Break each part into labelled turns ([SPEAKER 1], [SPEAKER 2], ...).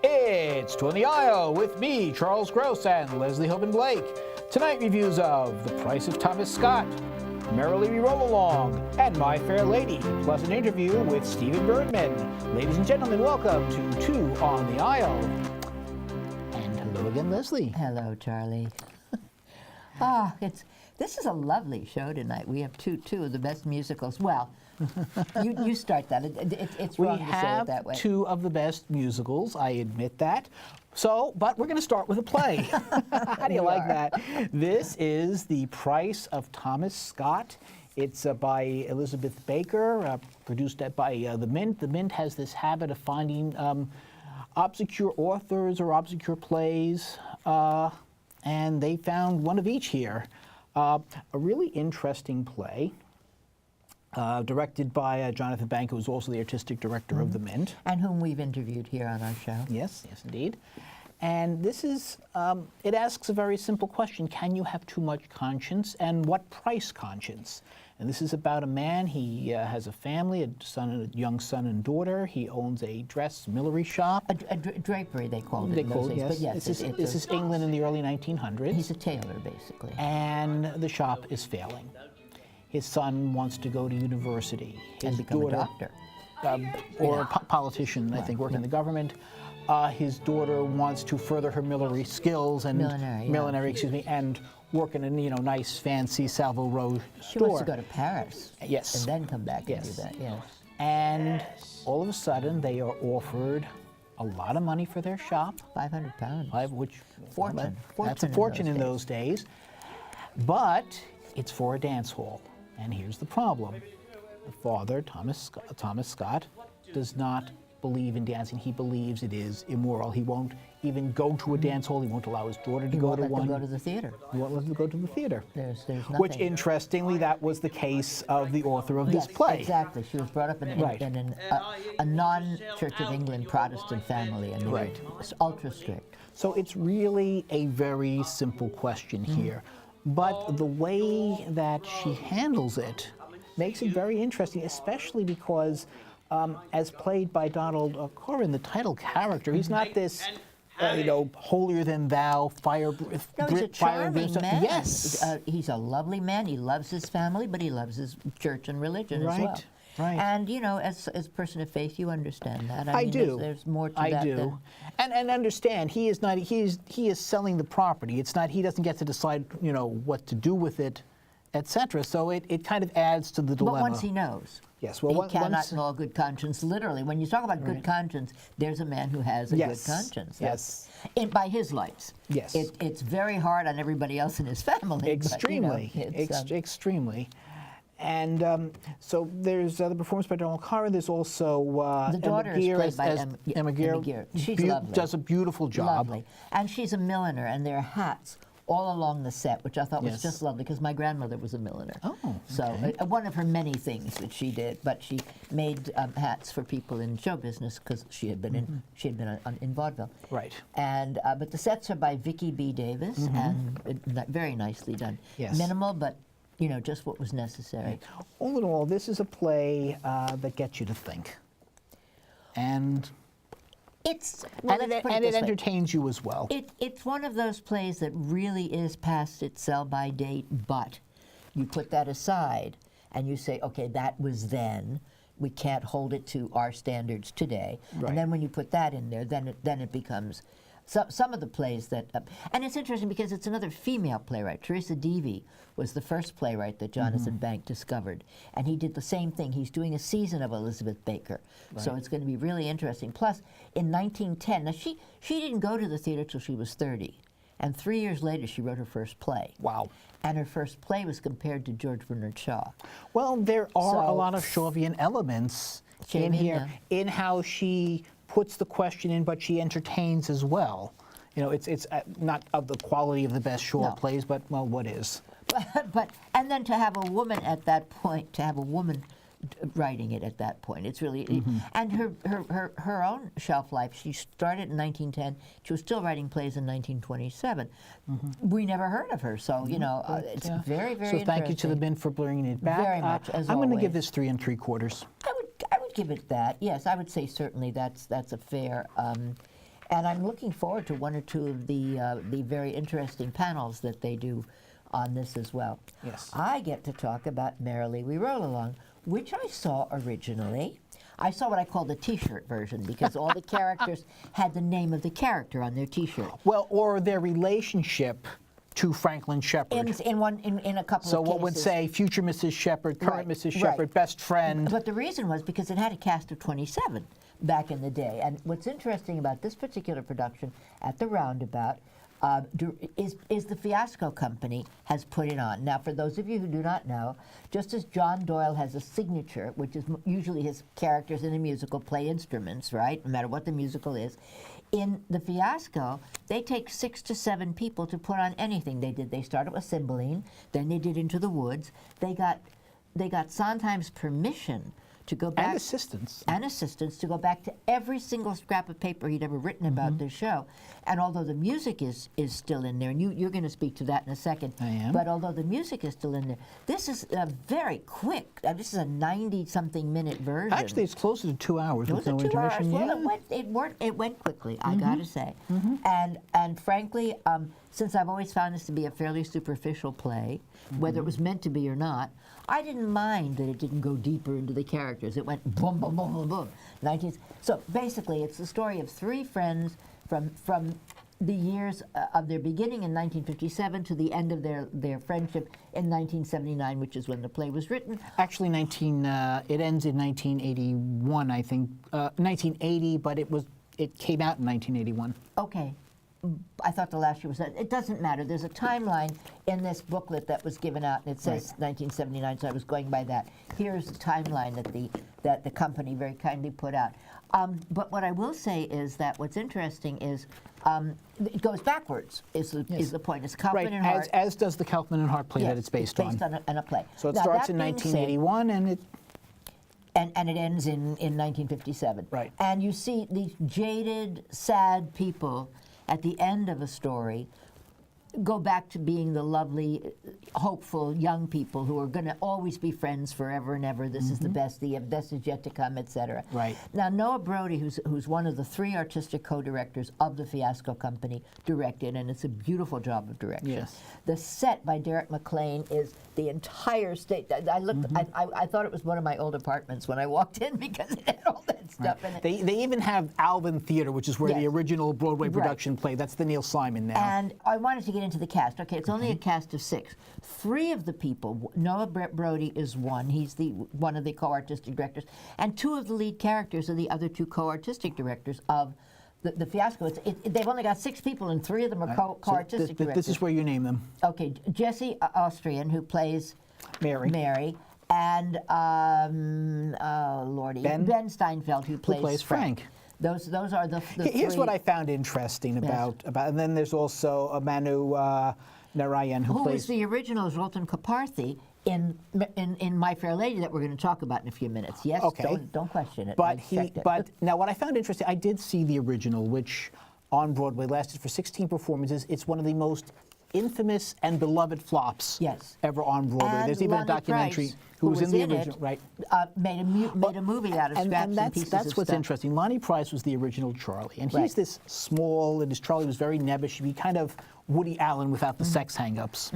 [SPEAKER 1] It's Two on the Aisle with me, Charles Gross, and Leslie Hoban Blake. Tonight, reviews of The Price of Thomas Scott, Merrily We Roll Along, and My Fair Lady, plus an interview with Stephen Burdman. Ladies and gentlemen, welcome to Two on the Aisle. And hello again, Leslie.
[SPEAKER 2] Hello, Charlie. This is a lovely show tonight. We have two of the best musicals. Well, you start that. It's wrong to say it that way.
[SPEAKER 1] We have two of the best musicals, I admit that. But we're going to start with a play. How do you like that? This is The Price of Thomas Scott. It's by Elizabeth Baker, produced by the Mint. The Mint has this habit of finding obscure authors or obscure plays, and they found one of each here. A really interesting play. Directed by Jonathan Bank, who is also the artistic director of the Mint.
[SPEAKER 2] And whom we've interviewed here on our show.
[SPEAKER 1] Yes, indeed. And this is, it asks a very simple question. Can you have too much conscience, and what price conscience? And this is about a man. He has a family, a young son and daughter. He owns a dress millinery shop.
[SPEAKER 2] A drapery, they called it in those days.
[SPEAKER 1] Yes.
[SPEAKER 2] But yes,
[SPEAKER 1] this is England in the early 1900s.
[SPEAKER 2] He's a tailor, basically.
[SPEAKER 1] And the shop is failing. His son wants to go to university.
[SPEAKER 2] And become a doctor.
[SPEAKER 1] Or a politician, I think, working in the government. His daughter wants to further her millinery skills and millinery, and work in a nice, fancy Savile Row store.
[SPEAKER 2] She wants to go to Paris.
[SPEAKER 1] Yes.
[SPEAKER 2] And then come back and do that. Yes.
[SPEAKER 1] And all of a sudden, they are offered a lot of money for their shop.
[SPEAKER 2] £500.
[SPEAKER 1] Which
[SPEAKER 2] fortune.
[SPEAKER 1] That's a fortune in those days. But it's for a dance hall. And here's the problem. The father, Thomas Scott, does not believe in dancing. He believes it is immoral. He won't even go to a dance hall. He won't allow his daughter to go to one.
[SPEAKER 2] He won't let them go to the theater.
[SPEAKER 1] He won't let them go to the theater.
[SPEAKER 2] There's nothing.
[SPEAKER 1] Which, interestingly, that was the case of the author of this play.
[SPEAKER 2] Exactly. She was brought up in a non-Church of England Protestant family, and it's ultra strict.
[SPEAKER 1] So it's really a very simple question here. But the way that she handles it makes it very interesting, especially because, as played by Donald Corrin, the title character, he's not this, holier than thou,
[SPEAKER 2] he's a charming man.
[SPEAKER 1] Yes,
[SPEAKER 2] he's a lovely man. He loves his family, but he loves his church and religion as well.
[SPEAKER 1] Right.
[SPEAKER 2] And as a person of faith, you understand that.
[SPEAKER 1] I do.
[SPEAKER 2] There's more to that.
[SPEAKER 1] I do. And understand he is not. He is selling the property. It's not. He doesn't get to decide. What to do with it, etc. So it kind of adds to the dilemma.
[SPEAKER 2] But once he knows.
[SPEAKER 1] Yes. Well,
[SPEAKER 2] he cannot in all good conscience. Literally, when you talk about good conscience, there's a man who has a good conscience.
[SPEAKER 1] Yes.
[SPEAKER 2] By his lights.
[SPEAKER 1] Yes.
[SPEAKER 2] It's very hard on everybody else in his family.
[SPEAKER 1] Extremely.
[SPEAKER 2] But,
[SPEAKER 1] extremely. And so there's the performance by Donald Corrin. There's also
[SPEAKER 2] the daughter is played by
[SPEAKER 1] Emma Gear.
[SPEAKER 2] She's lovely.
[SPEAKER 1] Does a beautiful job.
[SPEAKER 2] Lovely. And she's a milliner, and there are hats all along the set, which I thought was just lovely, because my grandmother was a milliner. Oh, okay. So one of her many things that she did, but she made hats for people in show business because she had been in vaudeville.
[SPEAKER 1] Right.
[SPEAKER 2] And but the sets are by Vicki B. Davis, and very nicely done.
[SPEAKER 1] Yes.
[SPEAKER 2] Minimal, but just what was necessary.
[SPEAKER 1] All in all, this is a play that gets you to think. And it entertains you as well.
[SPEAKER 2] It's one of those plays that really is past its sell-by date, but you put that aside and you say, okay, that was then. We can't hold it to our standards today. Right. And then when you put that in there, then it becomes some of the plays that, and it's interesting because it's another female playwright. Teresa Deevy was the first playwright that Jonathan Bank discovered, and he did the same thing. He's doing a season of Elizabeth Baker, so it's going to be really interesting. Plus, in 1910, now she didn't go to the theater till she was 30, and 3 years later she wrote her first play.
[SPEAKER 1] Wow.
[SPEAKER 2] And her first play was compared to George Bernard Shaw.
[SPEAKER 1] Well, there are a lot of Shawian elements in here, in how she puts the question in, but she entertains as well. It's not of the quality of the best Shaw plays, but, well, what is?
[SPEAKER 2] And then to have a woman at that point, writing it at that point, it's really, and her own shelf life, she started in 1910, she was still writing plays in 1927. We never heard of her, so, it's very, very interesting.
[SPEAKER 1] So thank you to the Mint for bringing it back.
[SPEAKER 2] Very much, as
[SPEAKER 1] I'm
[SPEAKER 2] always.
[SPEAKER 1] going to give this 3 3/4.
[SPEAKER 2] I would give it that. Yes, I would say certainly that's a fair. And I'm looking forward to one or two of the very interesting panels that they do on this as well.
[SPEAKER 1] Yes.
[SPEAKER 2] I get to talk about Merrily We Roll Along, which I saw originally. I saw what I call the T-shirt version because all the characters had the name of the character on their T-shirt.
[SPEAKER 1] Well, or their relationship to Franklin Shepard.
[SPEAKER 2] In a couple
[SPEAKER 1] So
[SPEAKER 2] of cases.
[SPEAKER 1] what would say future Mrs. Shepard, current
[SPEAKER 2] Right,
[SPEAKER 1] Mrs.
[SPEAKER 2] right.
[SPEAKER 1] Shepard, best friend.
[SPEAKER 2] But the reason was because it had a cast of 27 back in the day. And what's interesting about this particular production at the Roundabout is the Fiasco Company has put it on. Now, for those of you who do not know, just as John Doyle has a signature, which is usually his characters in a musical play instruments, right, no matter what the musical is, in the Fiasco, they take 6 to 7 people to put on anything they did. They started with Cymbeline, then they did Into the Woods. They got Sondheim's permission to go back.
[SPEAKER 1] And assistants.
[SPEAKER 2] To go back to every single scrap of paper he'd ever written about this show. And although the music is still in there, and you're going to speak to that in a second.
[SPEAKER 1] I am.
[SPEAKER 2] But although the music is still in there, this is a very quick, this is a 90-something minute version.
[SPEAKER 1] Actually, it's closer to 2 hours with
[SPEAKER 2] Was
[SPEAKER 1] no
[SPEAKER 2] it 2 hours?
[SPEAKER 1] intermission.
[SPEAKER 2] Well,
[SPEAKER 1] Yeah.
[SPEAKER 2] it went quickly, I gotta say. And frankly, since I've always found this to be a fairly superficial play, whether it was meant to be or not, I didn't mind that it didn't go deeper into the characters. It went boom, boom, boom, boom, boom. So basically, it's the story of 3 friends from the years of their beginning in 1957 to the end of their friendship in 1979, which is when the play was written.
[SPEAKER 1] Actually, it ends in 1981, I think. 1980, but it came out in 1981.
[SPEAKER 2] Okay. I thought the last year was that. It doesn't matter. There's a timeline in this booklet that was given out, and it says 1979, so I was going by that. Here's the timeline that the company very kindly put out. But what I will say is that what's interesting is it goes backwards, is the point. It's Kaufman and Hart.
[SPEAKER 1] As does the Kaufman and Hart play
[SPEAKER 2] Yes,
[SPEAKER 1] that it's based
[SPEAKER 2] on a play.
[SPEAKER 1] So it
[SPEAKER 2] Now,
[SPEAKER 1] starts
[SPEAKER 2] that
[SPEAKER 1] in
[SPEAKER 2] being
[SPEAKER 1] 1981, and it...
[SPEAKER 2] And it ends in 1957.
[SPEAKER 1] Right.
[SPEAKER 2] And you see these jaded, sad people at the end of a story go back to being the lovely, hopeful young people who are going to always be friends forever and ever. This is the best is yet to come, etc.
[SPEAKER 1] Right.
[SPEAKER 2] Now, Noah Brody, who's one of the 3 artistic co-directors of the Fiasco Company, directed, and it's a beautiful job of direction.
[SPEAKER 1] Yes.
[SPEAKER 2] The set by Derek McLean is the entire state. I looked. I thought it was one of my old apartments when I walked in because it had all that stuff in it.
[SPEAKER 1] They even have Alvin Theater, which is where the
[SPEAKER 2] Yes.
[SPEAKER 1] original Broadway production played. That's the Neil Simon now.
[SPEAKER 2] And I wanted to get into the cast. Okay, it's only a cast of 6. 3 of the people, Noah Brody is one. He's one of the co-artistic directors, and 2 of the lead characters are the other 2 co-artistic directors of the Fiasco. They've only got 6 people, and 3 of them are co-artistic directors.
[SPEAKER 1] This is where you name them.
[SPEAKER 2] Okay, Jesse Austrian, who plays
[SPEAKER 1] Mary.
[SPEAKER 2] and Lordy, Ben Steinfeld, who plays
[SPEAKER 1] Frank.
[SPEAKER 2] Those are the
[SPEAKER 1] Here's
[SPEAKER 2] 3.
[SPEAKER 1] what I found interesting about, and then there's also Manu Narayan, who
[SPEAKER 2] Who
[SPEAKER 1] plays...
[SPEAKER 2] was the original Zoltan Koparthy in My Fair Lady that we're going to talk about in a few minutes. Yes,
[SPEAKER 1] Okay.
[SPEAKER 2] don't question it.
[SPEAKER 1] But
[SPEAKER 2] I checked it.
[SPEAKER 1] but now what I found interesting, I did see the original, which on Broadway lasted for 16 performances. It's one of the most infamous and beloved flops ever on Broadway.
[SPEAKER 2] And
[SPEAKER 1] There's even
[SPEAKER 2] Lonnie
[SPEAKER 1] a documentary
[SPEAKER 2] Price,
[SPEAKER 1] who was in the
[SPEAKER 2] it,
[SPEAKER 1] original, right?
[SPEAKER 2] Made a movie out of scraps and pieces
[SPEAKER 1] that's
[SPEAKER 2] of
[SPEAKER 1] what's
[SPEAKER 2] stuff.
[SPEAKER 1] interesting. Lonnie Price was the original Charlie, and he's
[SPEAKER 2] Right.
[SPEAKER 1] this small, and his Charlie was very nebbish. He kind of Woody Allen without the sex hang-ups.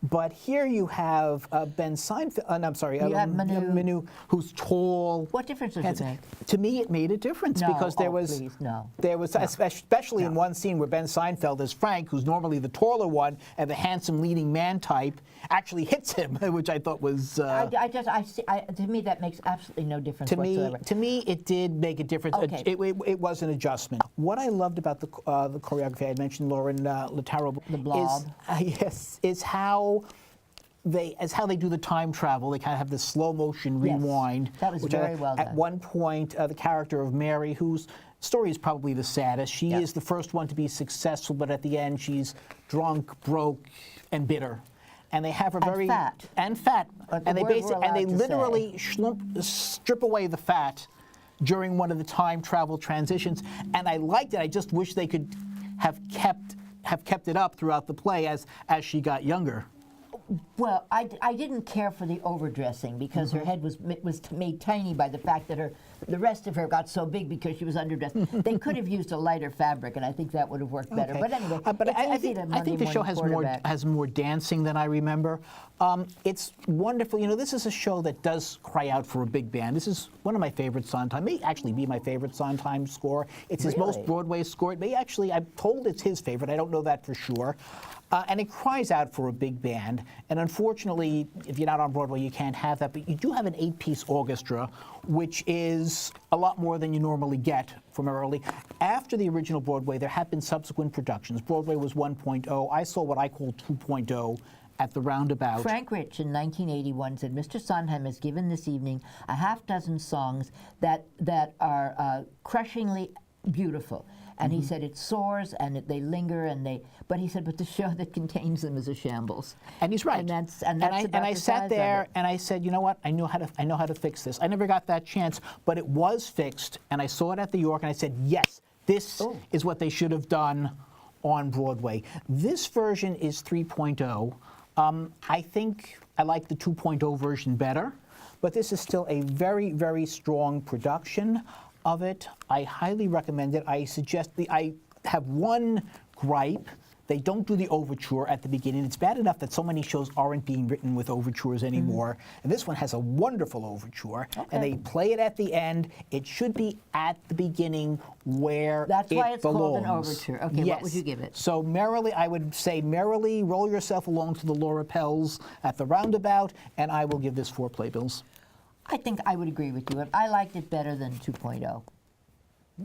[SPEAKER 1] But here you have Ben Seinfeld, I'm sorry,
[SPEAKER 2] You have Manu.
[SPEAKER 1] who's tall.
[SPEAKER 2] What difference does it
[SPEAKER 1] handsome.
[SPEAKER 2] make?
[SPEAKER 1] To me, it made a difference
[SPEAKER 2] No,
[SPEAKER 1] because there was,
[SPEAKER 2] please, no.
[SPEAKER 1] there was especially in one scene where Ben Seinfeld as Frank, who's normally the taller one and the handsome leading man type, actually hits him, which I thought was.
[SPEAKER 2] To me, that makes absolutely no difference whatsoever.
[SPEAKER 1] To me, it did make a difference.
[SPEAKER 2] Okay.
[SPEAKER 1] It was an adjustment. What I loved about the choreography, I had mentioned Lauren Lataro,
[SPEAKER 2] The Blob.
[SPEAKER 1] is how they do the time travel. They kind of have this slow motion rewind.
[SPEAKER 2] That was very well done.
[SPEAKER 1] At one point, the character of Mary, whose story is probably the saddest, she is the first one to be successful, but at the end, she's drunk, broke, and bitter. And they have her very
[SPEAKER 2] fat.
[SPEAKER 1] and fat, and they literally
[SPEAKER 2] say.
[SPEAKER 1] strip away the fat during one of the time travel transitions. And I liked it. I just wish they could have kept it up throughout the play as she got younger.
[SPEAKER 2] Well, I didn't care for the overdressing because her head was made tiny by the fact that the rest of her got so big because she was underdressed. They could have used a lighter fabric, and I think that would have worked better.
[SPEAKER 1] Okay.
[SPEAKER 2] But anyway,
[SPEAKER 1] but
[SPEAKER 2] it's
[SPEAKER 1] I
[SPEAKER 2] easy
[SPEAKER 1] think,
[SPEAKER 2] to
[SPEAKER 1] I think the show
[SPEAKER 2] Monday
[SPEAKER 1] has more dancing than I remember. It's wonderful. You know, this is a show that does cry out for a big band. This is one of my favorite Sondheim. May actually be my favorite Sondheim score. It's his most Broadway score. It may actually, I'm told it's his favorite. I don't know that for sure. And it cries out for a big band. And unfortunately, if you're not on Broadway, you can't have that. But you do have an 8-piece orchestra, which is a lot more than you normally get from Merrily. After the original Broadway, there have been subsequent productions. Broadway was 1.0. I saw what I call 2.0 at the Roundabout.
[SPEAKER 2] Frank Rich in 1981 said, Mr. Sondheim has given this evening a half-dozen songs that are crushingly beautiful. And he said it soars and they linger but he said, but the show that contains them is a shambles.
[SPEAKER 1] And he's right.
[SPEAKER 2] And I
[SPEAKER 1] sat there and I said, you know what? I know how to fix this. I never got that chance, but it was fixed. And I saw it at the York and I said, yes, this is what they should have done on Broadway. This version is 3.0. I think I like the 2.0 version better, but this is still a very, very strong production of it. I highly recommend it. I have one gripe. They don't do the overture at the beginning. It's bad enough that so many shows aren't being written with overtures anymore. And this one has a wonderful overture. And they play it at the end. It should be at the beginning where
[SPEAKER 2] That's why it's
[SPEAKER 1] belongs.
[SPEAKER 2] called an overture. Okay,
[SPEAKER 1] yes.
[SPEAKER 2] What would you give it?
[SPEAKER 1] So Merrily, I would say Merrily, roll yourself along to the Laura Pells at the Roundabout, and I will give this 4 playbills.
[SPEAKER 2] I think I would agree with you. I liked it better than 2.0. Okay.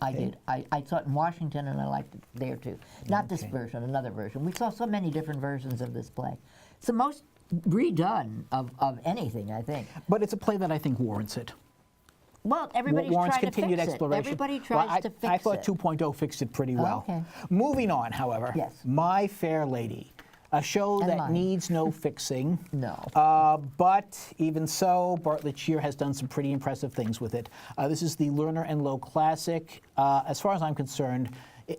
[SPEAKER 2] I did. I saw it in Washington, and I liked it there, too. Not this version, another version. We saw so many different versions of this play. It's the most redone of anything, I think.
[SPEAKER 1] But it's a play that I think warrants it.
[SPEAKER 2] Well, everybody's
[SPEAKER 1] warrants
[SPEAKER 2] trying to
[SPEAKER 1] continued
[SPEAKER 2] fix
[SPEAKER 1] exploration.
[SPEAKER 2] it. Everybody tries to fix it.
[SPEAKER 1] I thought 2.0 fixed it pretty well.
[SPEAKER 2] Okay.
[SPEAKER 1] Moving on, however,
[SPEAKER 2] yes.
[SPEAKER 1] My Fair Lady. A show that needs no fixing.
[SPEAKER 2] No.
[SPEAKER 1] But even so, Bartlett Shear has done some pretty impressive things with it. This is the Lerner and Lowe Classic. As far as I'm concerned,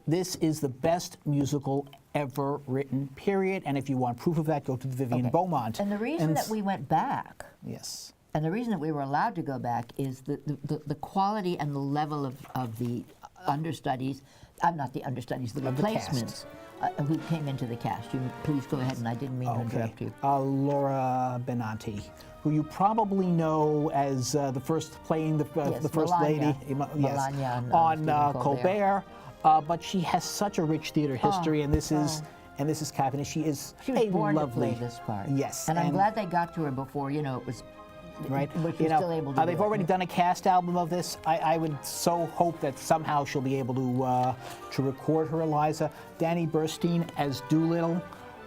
[SPEAKER 1] this is the best musical ever written, period. And if you want proof of that, go to the Vivian Beaumont.
[SPEAKER 2] And the reason that we went back.
[SPEAKER 1] Yes.
[SPEAKER 2] And the reason that we were allowed to go back is the quality and the level of the understudies, not the understudies, the replacements. Who came into the cast. You please go ahead, and I didn't mean to interrupt you.
[SPEAKER 1] Laura Benanti, who you probably know as the first playing the first
[SPEAKER 2] Melania.
[SPEAKER 1] lady
[SPEAKER 2] on
[SPEAKER 1] Colbert. But she has such a rich theater history, and this is fabulous. She was
[SPEAKER 2] born
[SPEAKER 1] lovely.
[SPEAKER 2] to play this part.
[SPEAKER 1] Yes,
[SPEAKER 2] and I'm glad they got to her before. It was.
[SPEAKER 1] Right,
[SPEAKER 2] still able to
[SPEAKER 1] they've already done a cast album of this. I would so hope that somehow she'll be able to record her Eliza. Danny Burstein as Doolittle.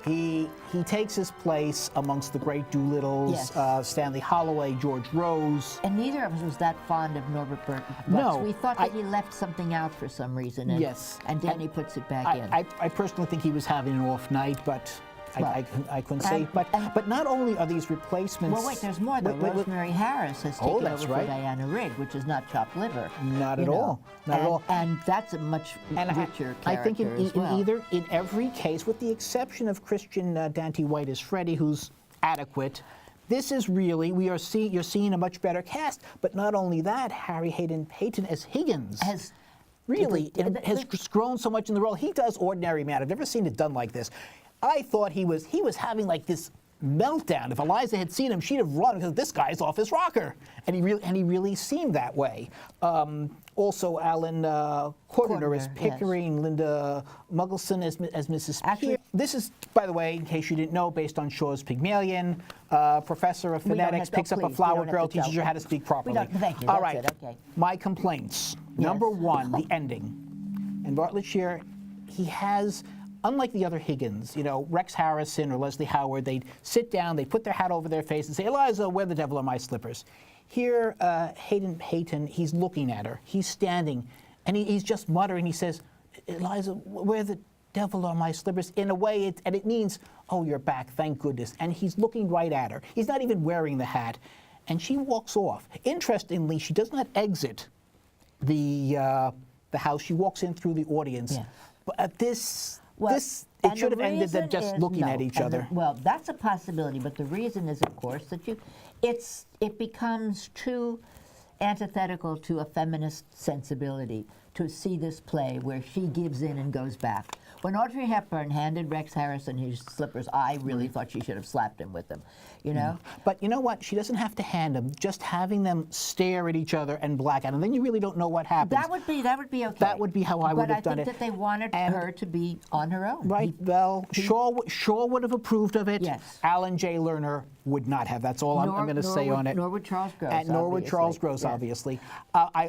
[SPEAKER 1] He takes his place amongst the great Doolittles.
[SPEAKER 2] Yes.
[SPEAKER 1] Stanley Holloway, George Rose.
[SPEAKER 2] And neither of us was that fond of Norbert Burton.
[SPEAKER 1] No,
[SPEAKER 2] we thought that he left something out for some reason. And,
[SPEAKER 1] yes,
[SPEAKER 2] and Danny puts it back in.
[SPEAKER 1] I personally think he was having an off night, but. I couldn't say, but not only are these replacements.
[SPEAKER 2] Well, wait, there's more though. Rosemary Harris has taken over for Diana Rigg, which is not chopped liver.
[SPEAKER 1] Not at all. Not at all.
[SPEAKER 2] And that's a much richer character
[SPEAKER 1] I think
[SPEAKER 2] in
[SPEAKER 1] every case, with the exception of Christian Dante White as Freddie, who's adequate. This is really you're seeing a much better cast. But not only that, Harry Hayden Payton as Higgins has grown so much in the role. He does Ordinary Man. I've never seen it done like this. I thought he was having like this meltdown. If Eliza had seen him, she'd have run because this guy's off his rocker, and he really seemed that way. Also, Alan Cordner as Pickering, yes. Linda Muggleson as Mrs. Pierce. This is, by the way, in case you didn't know, based on Shaw's Pygmalion. Professor of phonetics picks up a flower girl, teaches her how to speak properly.
[SPEAKER 2] Thank you.
[SPEAKER 1] All right.
[SPEAKER 2] Okay.
[SPEAKER 1] My complaints. Yes. Number one, the ending. And Bartlett Shear, he has. Unlike the other Higgins, Rex Harrison or Leslie Howard, they'd sit down, they'd put their hat over their face and say, Eliza, where the devil are my slippers? Here, Hayden Payton, he's looking at her. He's standing, and he's just muttering. He says, Eliza, where the devil are my slippers? In a way, it means, oh, you're back, thank goodness. And he's looking right at her. He's not even wearing the hat. And she walks off. Interestingly, she does not exit the house. She walks in through the audience. Yeah. But at this... it should have ended them just looking at each other.
[SPEAKER 2] Well, that's a possibility, but the reason is, of course, that it becomes too antithetical to a feminist sensibility to see this play where she gives in and goes back. When Audrey Hepburn handed Rex Harrison his slippers, I really thought she should have slapped him with them, you know?
[SPEAKER 1] But you know what? She doesn't have to hand them. Just having them stare at each other and black out, and then you really don't know what happens.
[SPEAKER 2] That would be okay.
[SPEAKER 1] That would be how I would have done it.
[SPEAKER 2] But I think that they wanted her to be on her own.
[SPEAKER 1] Right. Well, Shaw would have approved of it.
[SPEAKER 2] Yes.
[SPEAKER 1] Alan J. Lerner would not have. That's all I'm going to say on it.
[SPEAKER 2] Nor would Charles Gross.
[SPEAKER 1] And nor would Charles Gross,
[SPEAKER 2] yes.
[SPEAKER 1] obviously. I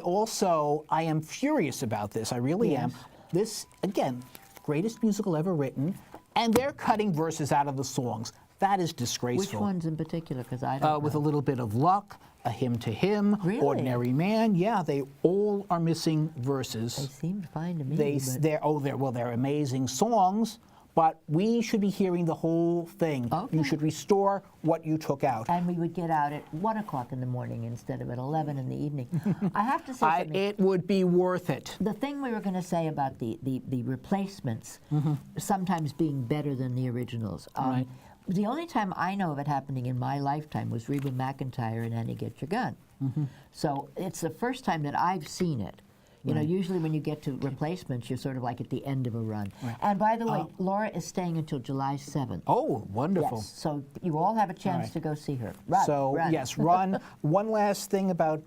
[SPEAKER 1] am furious about this. I really am. This, again, greatest musical ever written, and they're cutting verses out of the songs. That is disgraceful.
[SPEAKER 2] Which ones in particular? Because I don't know.
[SPEAKER 1] With a little bit of luck, A Hymn to Him,
[SPEAKER 2] Really?
[SPEAKER 1] Ordinary Man. Yeah, they all are missing verses.
[SPEAKER 2] They seemed fine to me.
[SPEAKER 1] They're amazing songs, but we should be hearing the whole thing.
[SPEAKER 2] Okay.
[SPEAKER 1] You should restore what you took out.
[SPEAKER 2] And we would get out at 1 o'clock in the morning instead of at 11 in the evening. I have to say something.
[SPEAKER 1] It would be worth it.
[SPEAKER 2] The thing we were going to say about the replacements sometimes being better than the originals.
[SPEAKER 1] Right.
[SPEAKER 2] The only time I know of it happening in my lifetime was Reba McEntire in Annie Get Your Gun. So it's the first time that I've seen it. You know, usually when you get to replacements, you're sort of like at the end of a run. Right. And by the way, Laura is staying until July 7th.
[SPEAKER 1] Oh, wonderful.
[SPEAKER 2] Yes, so you all have a chance to go see her. Run.
[SPEAKER 1] Yes, run. One last thing about,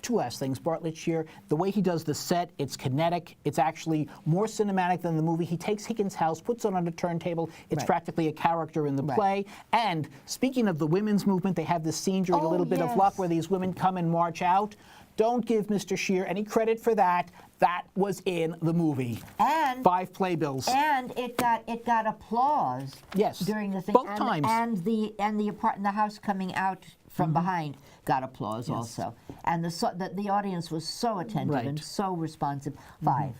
[SPEAKER 1] two last things. Bartlett Shear, the way he does the set, it's kinetic. It's actually more cinematic than the movie. He takes Higgins' house, puts it on a turntable. It's practically a character in the play. And speaking of the women's movement, they have this scene during A Little Bit of Luck where these women come and march out. Don't give Mr. Shear any credit for that. That was in the movie.
[SPEAKER 2] And
[SPEAKER 1] 5 playbills.
[SPEAKER 2] And it got applause.
[SPEAKER 1] Yes.
[SPEAKER 2] During the thing.
[SPEAKER 1] Both times.
[SPEAKER 2] And the house coming out from behind got applause also. And the audience was so attentive and so responsive. 5,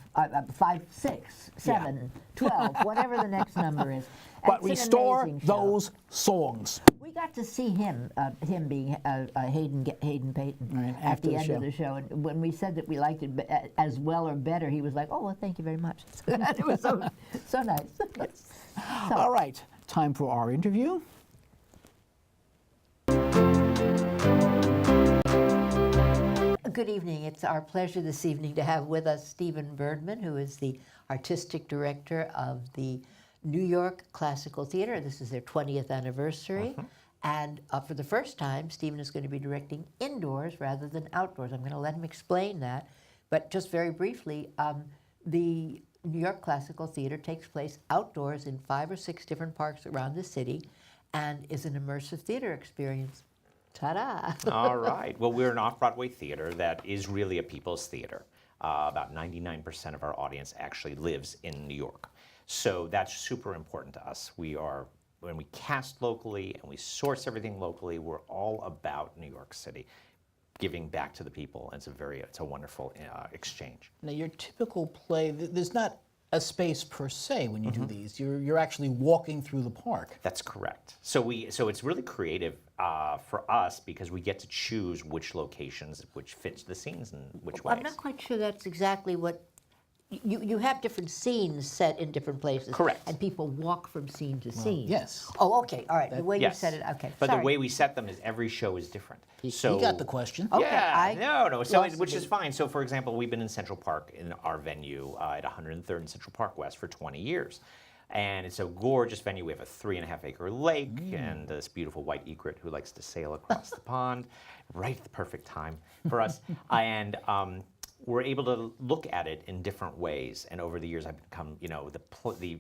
[SPEAKER 2] 6, 7, 12, whatever the next number is.
[SPEAKER 1] But
[SPEAKER 2] It's an
[SPEAKER 1] restore
[SPEAKER 2] amazing show.
[SPEAKER 1] those songs.
[SPEAKER 2] We got to see him being Hayden Payton at
[SPEAKER 1] after
[SPEAKER 2] the
[SPEAKER 1] the
[SPEAKER 2] end
[SPEAKER 1] show.
[SPEAKER 2] of the show. And when we said that we liked it as well or better, he was like, "Oh, well, thank you very much." It was so nice. So,
[SPEAKER 1] All right, time for our interview.
[SPEAKER 2] good evening. It's our pleasure this evening to have with us Stephen Burdman, who is the artistic director of the New York Classical Theater. This is their 20th anniversary. And for the first time, Stephen is going to be directing indoors rather than outdoors. I'm going to let him explain that. But just very briefly, the New York Classical Theater takes place outdoors in 5 or 6 different parks around the city and is an immersive theater experience. Ta-da!
[SPEAKER 3] All right. Well, we're an off-Broadway theater that is really a people's theater. About 99% of our audience actually lives in New York. So that's super important to us. When we cast locally and we source everything locally, we're all about New York City, giving back to the people. And it's a wonderful exchange.
[SPEAKER 1] Now, your typical play, there's not a space per se when you do these. You're actually walking through the park.
[SPEAKER 3] That's correct. So it's really creative for us because we get to choose which locations, which fits the scenes and which ways.
[SPEAKER 2] I'm not quite sure that's exactly what. You have different scenes set in different places.
[SPEAKER 3] Correct.
[SPEAKER 2] And people walk from scene to scene.
[SPEAKER 1] yes.
[SPEAKER 2] Oh, okay. All right. The way you
[SPEAKER 3] Yes.
[SPEAKER 2] said it. Okay.
[SPEAKER 3] But
[SPEAKER 2] Sorry.
[SPEAKER 3] the way we set them is every show is different.
[SPEAKER 1] You
[SPEAKER 3] So
[SPEAKER 1] got the question.
[SPEAKER 2] Okay,
[SPEAKER 3] Yeah, no. So
[SPEAKER 2] lost
[SPEAKER 3] which
[SPEAKER 2] the-
[SPEAKER 3] is fine. So for example, we've been in Central Park in our venue at 103rd and Central Park West for 20 years. And it's a gorgeous venue. We have a 3.5-acre lake and this beautiful white egret who likes to sail across the pond, right at the perfect time for us. And we're able to look at it in different ways. And over the years, I've become, the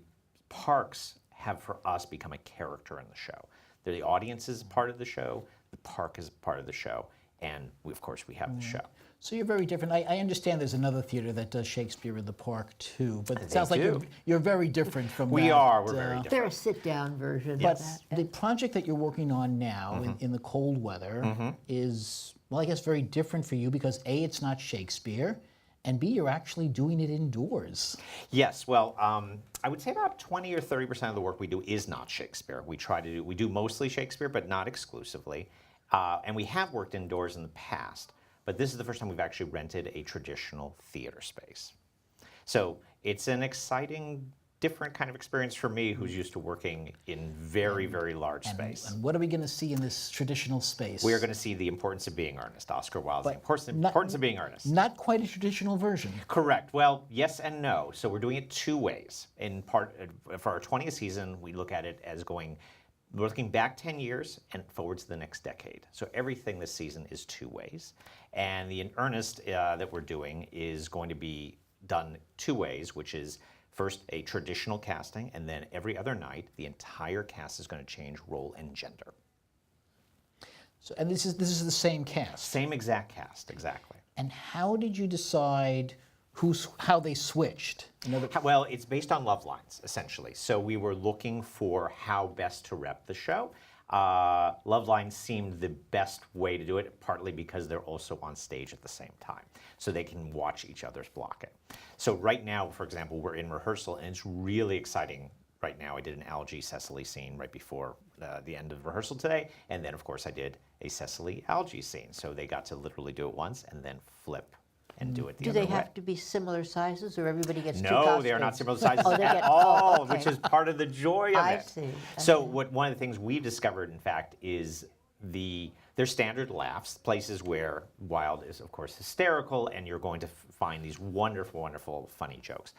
[SPEAKER 3] parks have for us become a character in the show. The audience is part of the show, the park is part of the show, and of course we have the show.
[SPEAKER 1] So you're very different. I understand there's another theater that does Shakespeare in the park too, but it sounds like
[SPEAKER 3] do.
[SPEAKER 1] you're very different from that.
[SPEAKER 3] We're very different.
[SPEAKER 2] They're a sit-down version.
[SPEAKER 1] But
[SPEAKER 2] of that.
[SPEAKER 1] the project that you're working on now in the cold weather is, well, I guess very different for you because A, it's not Shakespeare, and B, you're actually doing it indoors.
[SPEAKER 3] Yes, well, I would say about 20 or 30% of the work we do is not Shakespeare. We do mostly Shakespeare, but not exclusively. And we have worked indoors in the past, but this is the first time we've actually rented a traditional theater space. So it's an exciting, different kind of experience for me, who's used to working in very, very large space.
[SPEAKER 1] And what are we going to see in this traditional space?
[SPEAKER 3] We are going to see the importance of being earnest. Oscar Wilde's the importance of being earnest.
[SPEAKER 1] Not quite a traditional version.
[SPEAKER 3] Correct. Well, yes and no. So we're doing it two ways. In part, for our 20th season, we look at it as we're looking back 10 years and forward to the next decade. So everything this season is two ways. And the in earnest that we're doing is going to be done two ways, which is first a traditional casting, and then every other night, the entire cast is going to change role and gender.
[SPEAKER 1] So, and this is the same cast.
[SPEAKER 3] Same exact cast, exactly.
[SPEAKER 1] And how did you decide how they switched?
[SPEAKER 3] Well, it's based on love lines, essentially. So we were looking for how best to rep the show. Love lines seemed the best way to do it, partly because they're also on stage at the same time, so they can watch each other's blocking. So right now, for example, we're in rehearsal, and it's really exciting. Right now, I did an Algie Cecily scene right before the end of rehearsal today, and then, of course, I did a Cecily Algie scene. So they got to literally do it once and then flip and do it the other way.
[SPEAKER 2] Do they have to be similar sizes, or everybody gets two
[SPEAKER 3] No,
[SPEAKER 2] costumes?
[SPEAKER 3] they are not similar sizes
[SPEAKER 2] Oh, they
[SPEAKER 3] at
[SPEAKER 2] get-
[SPEAKER 3] all,
[SPEAKER 2] okay.
[SPEAKER 3] which is part of the joy of
[SPEAKER 2] I
[SPEAKER 3] it.
[SPEAKER 2] see.
[SPEAKER 3] So one of the things we've discovered, in fact, is their standard laughs, places where Wilde is, of course, hysterical, and you're going to find these wonderful, wonderful, funny jokes.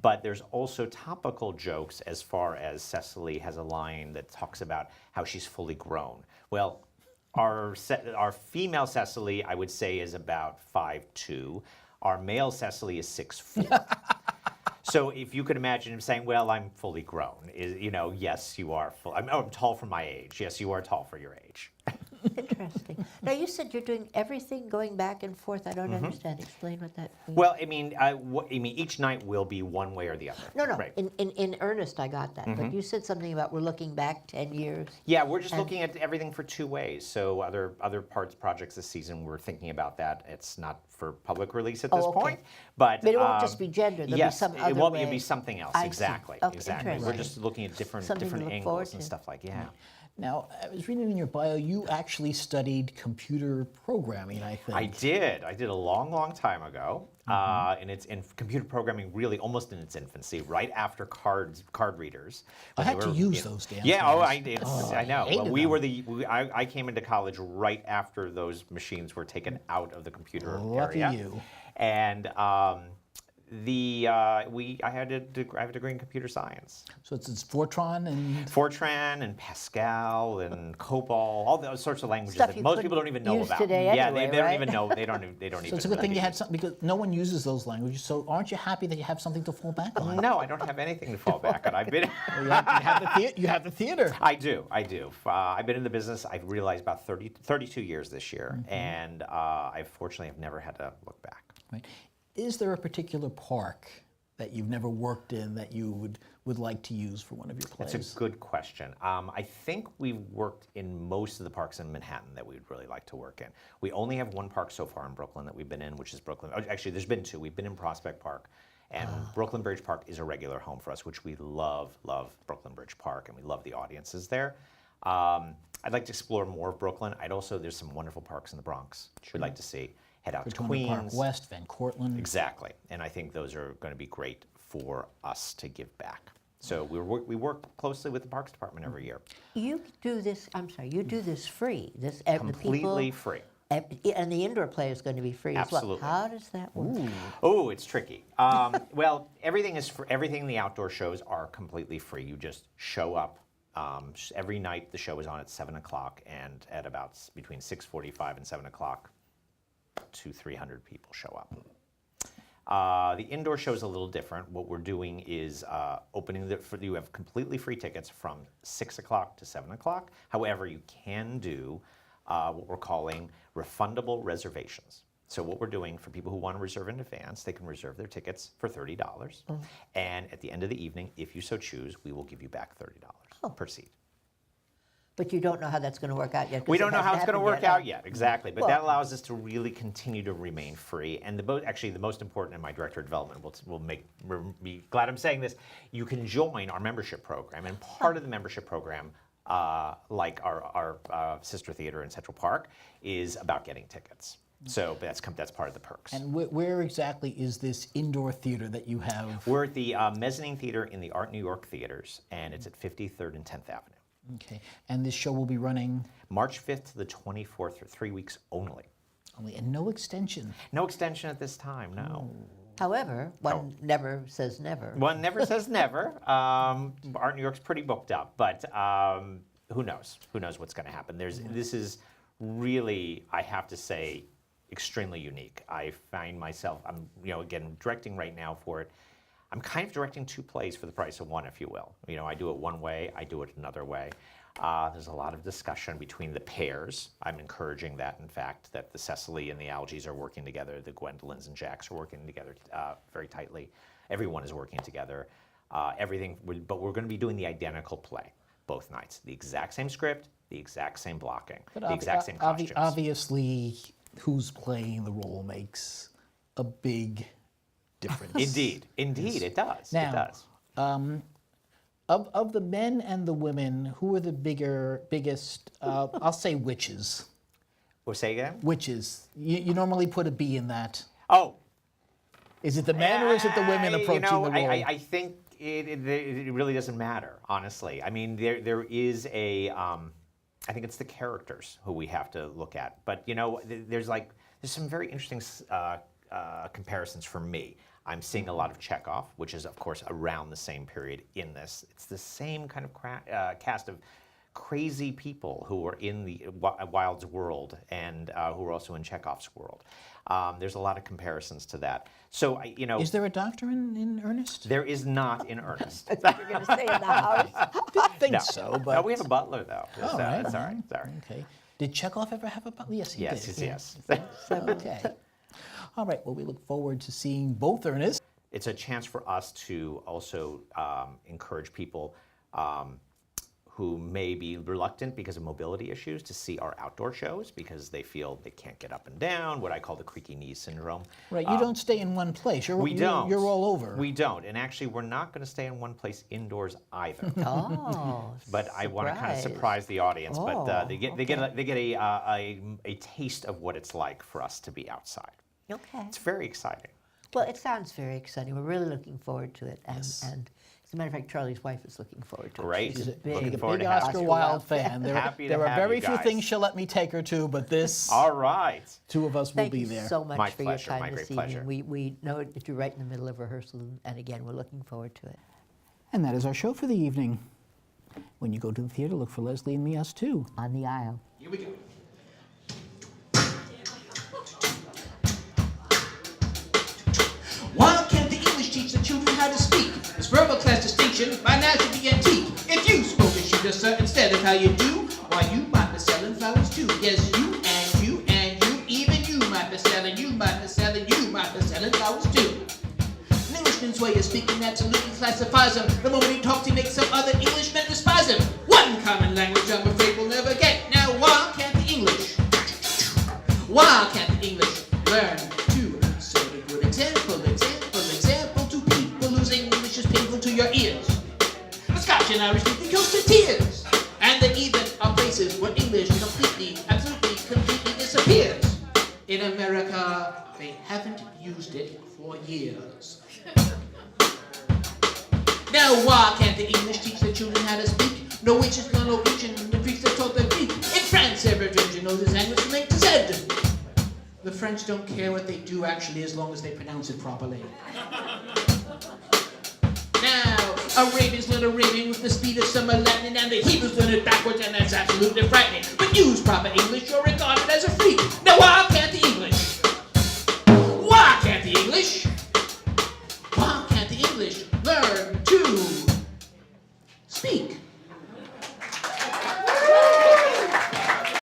[SPEAKER 3] But there's also topical jokes, as far as Cecily has a line that talks about how she's fully grown. Well, our female Cecily, I would say, is about 5'2". Our male Cecily is 6'4". So if you could imagine him saying, "Well, I'm fully grown," yes, you are full. I'm tall for my age. Yes, you are tall for your age.
[SPEAKER 2] Interesting. Now, you said you're doing everything going back and forth. I don't understand. Explain what that means.
[SPEAKER 3] Well, I mean, each night will be one way or the other.
[SPEAKER 2] No.
[SPEAKER 3] Right.
[SPEAKER 2] In earnest, I got that. But you said something about we're looking back 10 years.
[SPEAKER 3] Yeah, we're just looking at everything for two ways. So other projects this season, we're thinking about that. It's not for public release at this
[SPEAKER 2] okay.
[SPEAKER 3] point, but
[SPEAKER 2] But it won't just be gender. There'll
[SPEAKER 3] yes,
[SPEAKER 2] be some other
[SPEAKER 3] it won't.
[SPEAKER 2] way.
[SPEAKER 3] It'll be something else.
[SPEAKER 2] I see.
[SPEAKER 3] Exactly.
[SPEAKER 2] Okay,
[SPEAKER 3] exactly. We're
[SPEAKER 2] interesting.
[SPEAKER 3] just looking at different
[SPEAKER 2] Something to look forward
[SPEAKER 3] angles and
[SPEAKER 2] to.
[SPEAKER 3] stuff like
[SPEAKER 1] Now, I was reading in your bio, you actually studied computer programming, I think.
[SPEAKER 3] I did. I did a long, long time ago. And it's in computer programming, really almost in its infancy, right after card readers.
[SPEAKER 1] I
[SPEAKER 3] when
[SPEAKER 1] had
[SPEAKER 3] they
[SPEAKER 1] to
[SPEAKER 3] were,
[SPEAKER 1] use those damn
[SPEAKER 3] Yeah,
[SPEAKER 1] things.
[SPEAKER 3] I did. I know.
[SPEAKER 1] hated
[SPEAKER 3] Well, we
[SPEAKER 1] them.
[SPEAKER 3] were I came into college right after those machines were taken out of the computer
[SPEAKER 1] Lucky
[SPEAKER 3] area.
[SPEAKER 1] you.
[SPEAKER 3] And I have a degree in computer science.
[SPEAKER 1] So it's Fortran and
[SPEAKER 3] Fortran and Pascal and COBOL, all those sorts of languages
[SPEAKER 2] Stuff
[SPEAKER 3] that
[SPEAKER 2] you
[SPEAKER 3] most
[SPEAKER 2] couldn't
[SPEAKER 3] people don't even know
[SPEAKER 2] use
[SPEAKER 3] about.
[SPEAKER 2] today
[SPEAKER 3] Yeah,
[SPEAKER 2] anyway,
[SPEAKER 3] they don't
[SPEAKER 2] right?
[SPEAKER 3] even know. They don't even.
[SPEAKER 1] so it's a good thing you had something, because no one uses those languages. So aren't you happy that you have something to fall back on?
[SPEAKER 3] No, I don't have anything to fall back on. I've been.
[SPEAKER 1] You have the theater.
[SPEAKER 3] I do. I've been in the business, I've realized, about 32 years this year, and I fortunately have never had to look back.
[SPEAKER 1] Right. Is there a particular park that you've never worked in that you would like to use for one of your plays?
[SPEAKER 3] That's a good question. I think we've worked in most of the parks in Manhattan that we'd really like to work in. We only have one park so far in Brooklyn that we've been in, which is Brooklyn. Actually, there's been two. We've been in Prospect Park, and Brooklyn Bridge Park is a regular home for us, which we love Brooklyn Bridge Park, and we love the audiences there. I'd like to explore more of Brooklyn. There's some wonderful parks in the Bronx we'd like to see. Head out to
[SPEAKER 1] Victoria Park
[SPEAKER 3] Queens.
[SPEAKER 1] West, Van Cortlandt.
[SPEAKER 3] Exactly, and I think those are going to be great for us to give back. So we work closely with the Parks Department every year.
[SPEAKER 2] You do this. I'm sorry. You do this free. This
[SPEAKER 3] Completely free.
[SPEAKER 2] And the indoor play is going to be free as well.
[SPEAKER 3] Absolutely.
[SPEAKER 2] How does that work?
[SPEAKER 3] Oh, it's tricky. Well, everything in the outdoor shows are completely free. You just show up. Every night the show is on at 7 o'clock, and at about between 6:45 and 7 o'clock, 200-300 people show up. The indoor show is a little different. What we're doing is you have completely free tickets from 6 o'clock to 7 o'clock. However, you can do what we're calling refundable reservations. So what we're doing for people who want to reserve in advance, they can reserve their tickets for $30. And at the end of the evening, if you so choose, we will give you back $30 per seat.
[SPEAKER 2] But you don't know how that's going to work out yet. 'cause
[SPEAKER 3] We
[SPEAKER 2] it
[SPEAKER 3] don't know how
[SPEAKER 2] hasn't
[SPEAKER 3] it's going to
[SPEAKER 2] happened
[SPEAKER 3] work out yet, exactly. But
[SPEAKER 2] Well-
[SPEAKER 3] that allows us to really continue to remain free. And the most important, and my director of development will be glad I'm saying this, you can join our membership program. And part of the membership program, like our sister theater in Central Park, is about getting tickets. So that's part of the perks.
[SPEAKER 1] And where exactly is this indoor theater that you have?
[SPEAKER 3] We're at the Mezzanine Theater in the Art New York Theaters, and it's at 53rd and 10th Avenue.
[SPEAKER 1] Okay. And this show will be running
[SPEAKER 3] March 5th to the 24th, for 3 weeks only.
[SPEAKER 1] and no extension.
[SPEAKER 3] No extension at this time, no.
[SPEAKER 2] However, one never says never.
[SPEAKER 3] One never says never. Art New York's pretty booked up, but who knows? Who knows what's going to happen? This is really, I have to say, extremely unique. I find myself, I'm again directing right now for it. I'm kind of directing 2 plays for the price of 1, if you will. I do it one way, I do it another way. There's a lot of discussion between the pairs. I'm encouraging that, in fact, that the Cecily and the Algies are working together, the Gwendolyns and Jacks are working together very tightly. Everyone is working together. But we're going to be doing the identical play both nights. The exact same script, the exact same blocking, the exact same costumes.
[SPEAKER 1] Obviously, who's playing the role makes a big difference.
[SPEAKER 3] Indeed, it does.
[SPEAKER 1] Now,
[SPEAKER 3] it does.
[SPEAKER 1] Of the men and the women, who are the biggest, I'll say witches.
[SPEAKER 3] Or say again?
[SPEAKER 1] Witches. You normally put a B in that.
[SPEAKER 3] Oh.
[SPEAKER 1] Is it the men or is it the women approaching the role?
[SPEAKER 3] I think it really doesn't matter, honestly. I mean, there is I think it's the characters who we have to look at. But, there's some very interesting comparisons for me. I'm seeing a lot of Chekhov, which is, of course, around the same period in this. It's the same kind of cast of crazy people who are in the Wilde's world and who are also in Chekhov's world. There's a lot of comparisons to that. So,
[SPEAKER 1] Is there a doctor in Ernest?
[SPEAKER 3] There is not in Ernest.
[SPEAKER 2] That's what you're going to say in the house.
[SPEAKER 1] Didn't think
[SPEAKER 3] No.
[SPEAKER 1] so, but...
[SPEAKER 3] No, we have a butler, though.
[SPEAKER 1] All right.
[SPEAKER 3] It's all right. It's all right.
[SPEAKER 1] Okay. Did Chekhov ever have a butler? Yes, he did.
[SPEAKER 3] Yes.
[SPEAKER 1] Okay. All right. Well, we look forward to seeing both Ernest.
[SPEAKER 3] It's a chance for us to also encourage people who may be reluctant because of mobility issues to see our outdoor shows because they feel they can't get up and down, what I call the creaky knee syndrome.
[SPEAKER 1] Right. You don't stay in one place.
[SPEAKER 3] We don't.
[SPEAKER 1] You're all over.
[SPEAKER 3] We don't. And actually, we're not going to stay in one place indoors either.
[SPEAKER 2] Oh,
[SPEAKER 3] But I want to kind of surprise the audience. But they get a taste of what it's like for us to be outside.
[SPEAKER 2] Okay.
[SPEAKER 3] It's very exciting.
[SPEAKER 2] Well, it sounds very exciting. We're really looking forward to it. And as a matter of fact, Charlie's wife is looking forward to
[SPEAKER 3] Great.
[SPEAKER 2] it. She's a
[SPEAKER 3] Looking
[SPEAKER 2] big,
[SPEAKER 3] forward
[SPEAKER 1] Big
[SPEAKER 3] to having
[SPEAKER 1] Oscar
[SPEAKER 3] you.
[SPEAKER 1] Wilde fan.
[SPEAKER 3] Happy to
[SPEAKER 1] there are
[SPEAKER 3] have
[SPEAKER 1] very
[SPEAKER 3] you
[SPEAKER 1] few
[SPEAKER 3] guys.
[SPEAKER 1] things she'll let me take her to, but this,
[SPEAKER 3] All right.
[SPEAKER 1] 2 of us will
[SPEAKER 2] Thank
[SPEAKER 1] be
[SPEAKER 2] you
[SPEAKER 1] there.
[SPEAKER 2] so much
[SPEAKER 3] My
[SPEAKER 2] for
[SPEAKER 3] pleasure,
[SPEAKER 2] your
[SPEAKER 3] my
[SPEAKER 2] time
[SPEAKER 3] great
[SPEAKER 2] this
[SPEAKER 3] pleasure.
[SPEAKER 2] evening. We know that you're right in the middle of rehearsal, and again, we're looking forward to it.
[SPEAKER 1] And that is our show for the evening. When you go to the theater, look for Leslie and me, us too.
[SPEAKER 2] On the aisle.
[SPEAKER 4] Here we go. Why can't the English teach the children how to speak? This verbal class distinction by now should be antique. If you spoke and shoot a certain instead of how you do, why you might be selling flowers too. Yes, you and you and you, even you might be selling, you might be selling, you might be selling flowers too. An Englishman's way of speaking absolutely classifies him. The moment he talks, he makes some other Englishmen despise him. One common language I'm afraid we'll never get. Now, why can't the English? Why can't the English learn to say a good example to people whose English is painful to your ears? The Scotch and Irish speak close to tears. And there even are places where English completely disappears. In America, they haven't used it for years. Now why can't the English teach the children how to speak? No witches, no Norwegian, the Greeks have taught them Greek. In France, every stranger knows his language from A to Z. The French don't care what they do actually as long as they pronounce it properly. Now, Arabians learn Arabian with the speed of summer lightning, and the Hebrews learn it backwards, and that's absolutely frightening. But use proper English, you're regarded as a freak. Now why can't the English? Why can't the English? Why can't the English learn to speak?